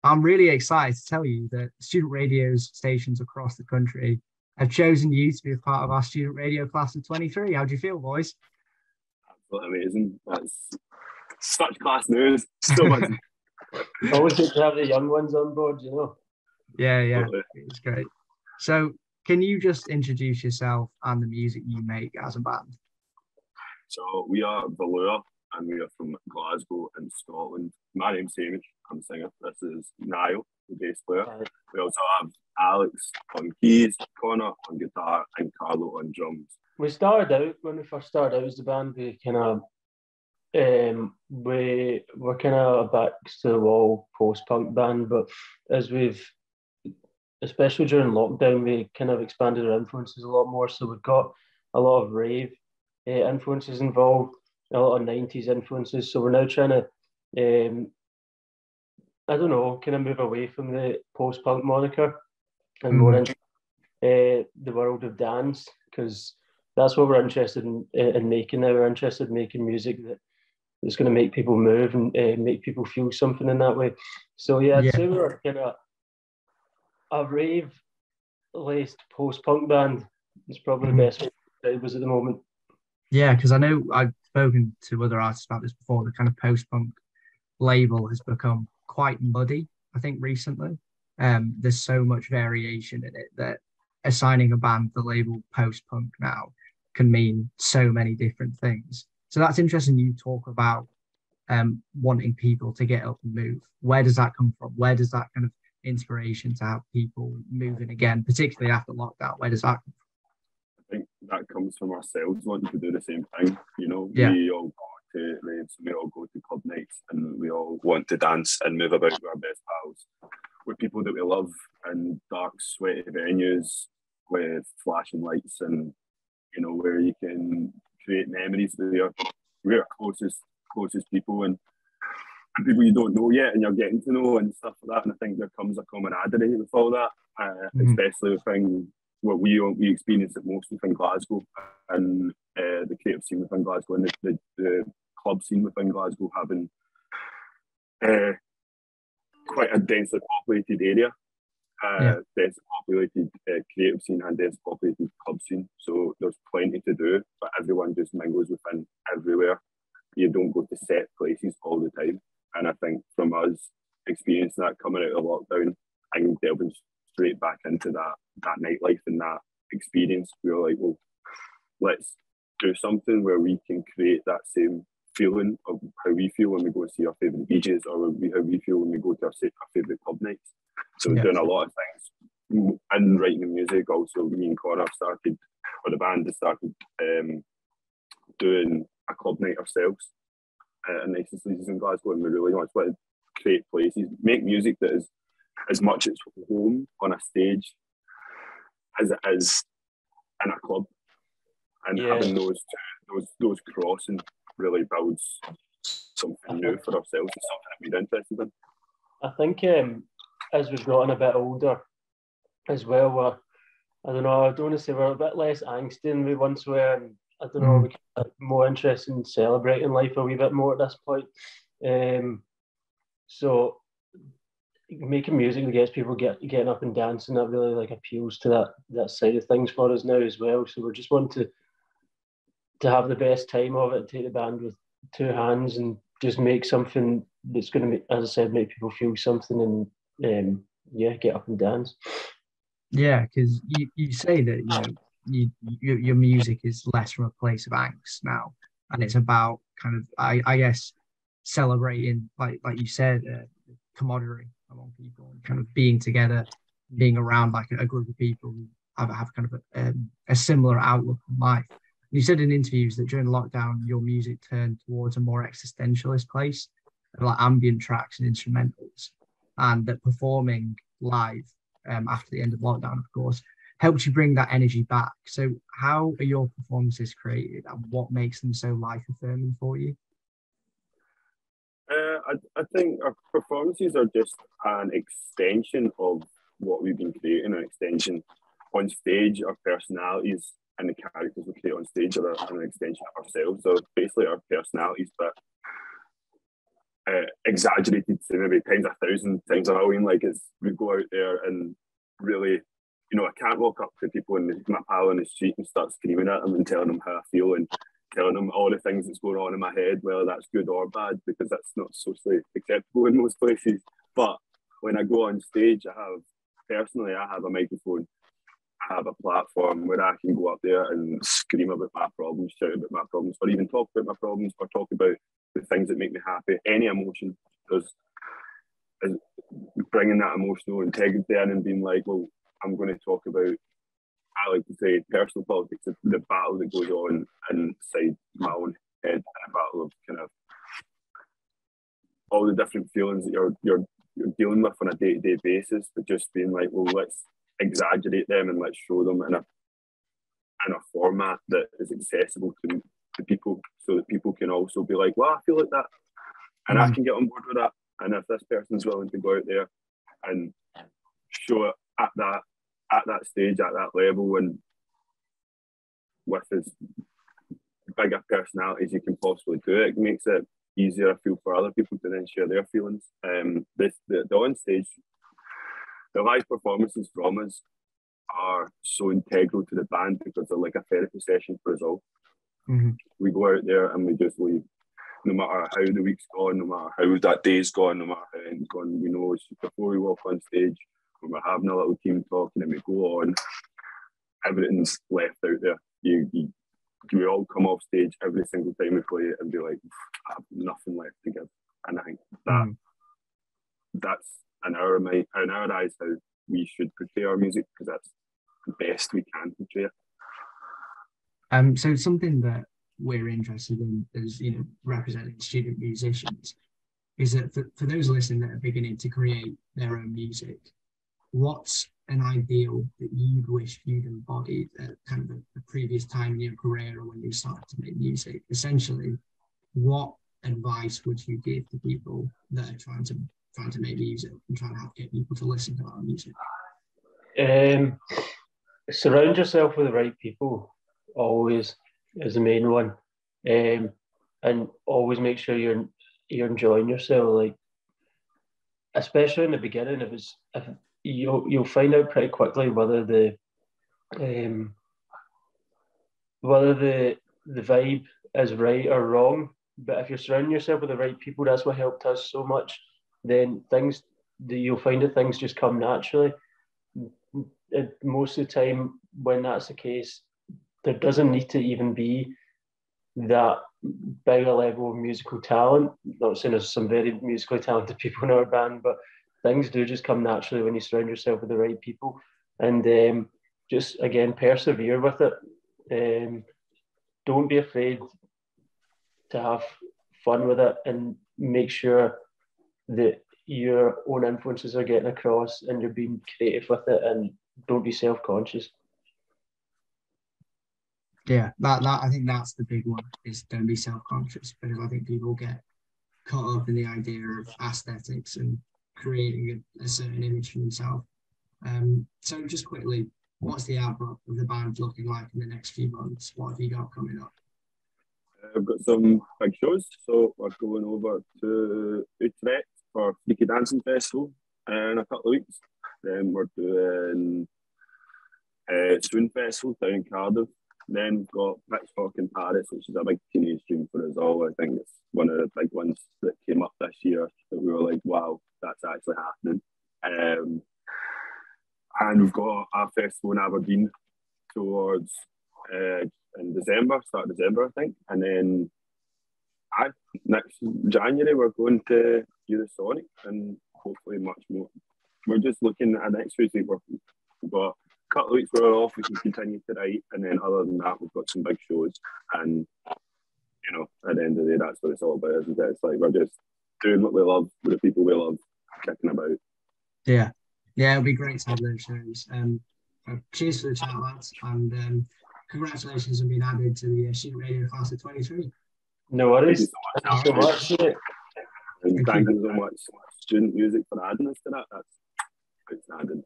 I'm really excited to tell you that student radio stations across the country have chosen you to be a part of our student radio class of 23. How do you feel, boys? Absolutely amazing. That's such class news. So much. Always good to have the young ones on board, you know. Yeah, it's great. So, can you just introduce yourself and the music you make as a band? So we are Vlure, and we are from Glasgow in Scotland. My name's Hamish. I'm a singer. This is Niall, the bass player. Right. We also have Alex on keys, Connor on guitar, and Carlo on drums. We started out, when we first started out as the band, we kind of, we were kind of a backs to the wall post-punk band, but as we've, especially during lockdown, we kind of expanded our influences a lot more. So we've got a lot of rave influences involved, a lot of 90s influences. So we're now trying to, I don't know, kind of move away from the post-punk moniker and more into the world of dance, because that's what we're interested in making now. We're interested in making music that's going to make people move and make people feel something in that way. So yeah, I'd say we're kind of a rave-laced post-punk band. It's probably the best way to describe us at the moment. Yeah, because I know I've spoken to other artists about this before. The kind of post-punk label has become quite muddy, I think, recently. There's so much variation in it that assigning a band the label post-punk now can mean so many different things. So that's interesting. You talk about wanting people to get up and move. Where does that come from? Where does that kind of inspiration to have people moving again, particularly after lockdown, where does that come from? I think that comes from ourselves wanting to do the same thing. You know, Yeah. We all go to raves, we all go to club nights, and we all want to dance and move about with our best pals, with people that we love in dark, sweaty venues with flashing lights, and you know, where you can create memories with your closest people and people you don't know yet and you're getting to know and stuff like that. And I think there comes a camaraderie with all that, especially within what we experience it most within Glasgow and the creative scene within Glasgow and the club scene within Glasgow having quite a densely populated area. Densely populated creative scene and densely populated club scene. So there's plenty to do, but everyone just mingles within everywhere. You don't go to set places all the time. And I think from us experiencing that coming out of lockdown and delving straight back into that nightlife and that experience, we were like, well, let's do something where we can create that same feeling of how we feel when we go to see our favourite DJs or how we feel when we go to our favourite club nights. So we're doing a lot of things and writing the music. Also, me and Connor started, or the band has started doing a club night ourselves at Nicest Leases in Glasgow, and we really want to create places, make music that is as much at home on a stage as it is in a club, and having those crossing really builds something new for ourselves and something that we're interested in. I think as we've gotten a bit older as well, I don't know, I don't want to say we're a bit less angsty than we once were, and I don't know, we're more interested in celebrating life a wee bit more at this point. So making music that gets people getting up and dancing, that really like appeals to that side of things for us now as well. So we're just wanting to have the best time of it, take the band with two hands and just make something that's going to, as I said, make people feel something and get up and dance. Yeah, because you say that your music is less from a place of angst now, and it's about kind of I guess celebrating, like you said, camaraderie among people and kind of being together, being around like a group of people who have kind of a similar outlook on life. You said in interviews that during lockdown, your music turned towards a more existentialist place, like ambient tracks and instrumentals, and that performing live after the end of lockdown, of course, helped you bring that energy back. So how are your performances created and what makes them so life-affirming for you? I think our performances are just an extension of what we've been creating, an extension on stage. Our personalities and the characters we create on stage are an extension of ourselves. So basically our personalities, but exaggerated to maybe times 1,000, times 1,000,000. Like we go out there and really, I can't walk up to people and my pal on the street and start screaming at them and telling them how I feel and telling them all the things that's going on in my head, whether that's good or bad, because that's not socially acceptable in most places. But when I go on stage, I have a microphone, I have a platform where I can go up there and scream about my problems, shout about my problems, or even talk about my problems, or talk about the things that make me happy. Any emotion, because bringing that emotional integrity in and being like, well, I'm going to talk about, I like to say, personal politics, the battle that goes on inside my own head, and a battle of kind of all the different feelings that you're dealing with on a day-to-day basis, but just being like, well, let's exaggerate them and let's show them in a format that is accessible to people, so that people can also be like, well, I feel like that, and I can get on board with that. And if this person's willing to go out there and show it at that stage, at that level, and with as big a personality as you can possibly do it makes it easier, I feel, for other people to then share their feelings. The on stage, the live performances from us are so integral to the band because they're like a therapy session for us all. Mm-hmm. We go out there and we just leave. No matter how the week's gone, no matter how that day's gone, no matter how it's gone, we know before we walk on stage, when we're having a little team talk and then we go on, everything's left out there. We all come off stage every single time we play it and be like, I have nothing left to give. And I think that's in our eyes how we should portray our music, because that's the best we can portray it. So something that we're interested in as representing student musicians is that for those listening that are beginning to create their own music, what's an ideal that you'd wish you'd embodied at kind of a previous time in your career, or when you started to make music? Essentially, what advice would you give to people that are trying to make music and trying to get people to listen to our music? Surround yourself with the right people, always, is the main one. And always make sure you're enjoying yourself. Like, especially in the beginning, if you'll find out pretty quickly whether the vibe is right or wrong. But if you're surrounding yourself with the right people, that's what helped us so much. Then you'll find that things just come naturally. Most of the time, when that's the case, there doesn't need to even be that big a level of musical talent. Not saying there's some very musically talented people in our band, but things do just come naturally when you surround yourself with the right people. And just, again, persevere with it. Don't be afraid to have fun with it, and make sure that your own influences are getting across and you're being creative with it, and don't be self-conscious. Yeah, that I think that's the big one, is don't be self-conscious, because I think people get caught up in the idea of aesthetics and creating a certain image for themselves. So just quickly, what's the outlook of the band looking like in the next few months? What have you got coming up? I've got some big shows, so we're going over to Utrecht for Freaky Dancing Festival in a couple of weeks. Then we're doing Swoon Festival down in Cardiff. Then we've got Pitchfork in Paris, which is a big teenage dream for us all. I think it's one of the big ones that came up this year that we were like, wow, that's actually happening. And we've got a festival in Aberdeen towards in December, start of December, I think. And then next January, we're going to Eurosonic and hopefully much more. We're just looking at next week. We've got a couple of weeks we're off, we can continue to write, and then other than that, we've got some big shows. And, at the end of the day, that's what it's all about, isn't it? It's like we're just doing what we love with the people we love, kicking about. Yeah, it'll be great to have those shows. Cheers for the chat, lads, and congratulations on being added to the Student Radio Class of 23. No worries. Thank you so much. And thank you so much, Student Music, for adding us to that. That's outstanding.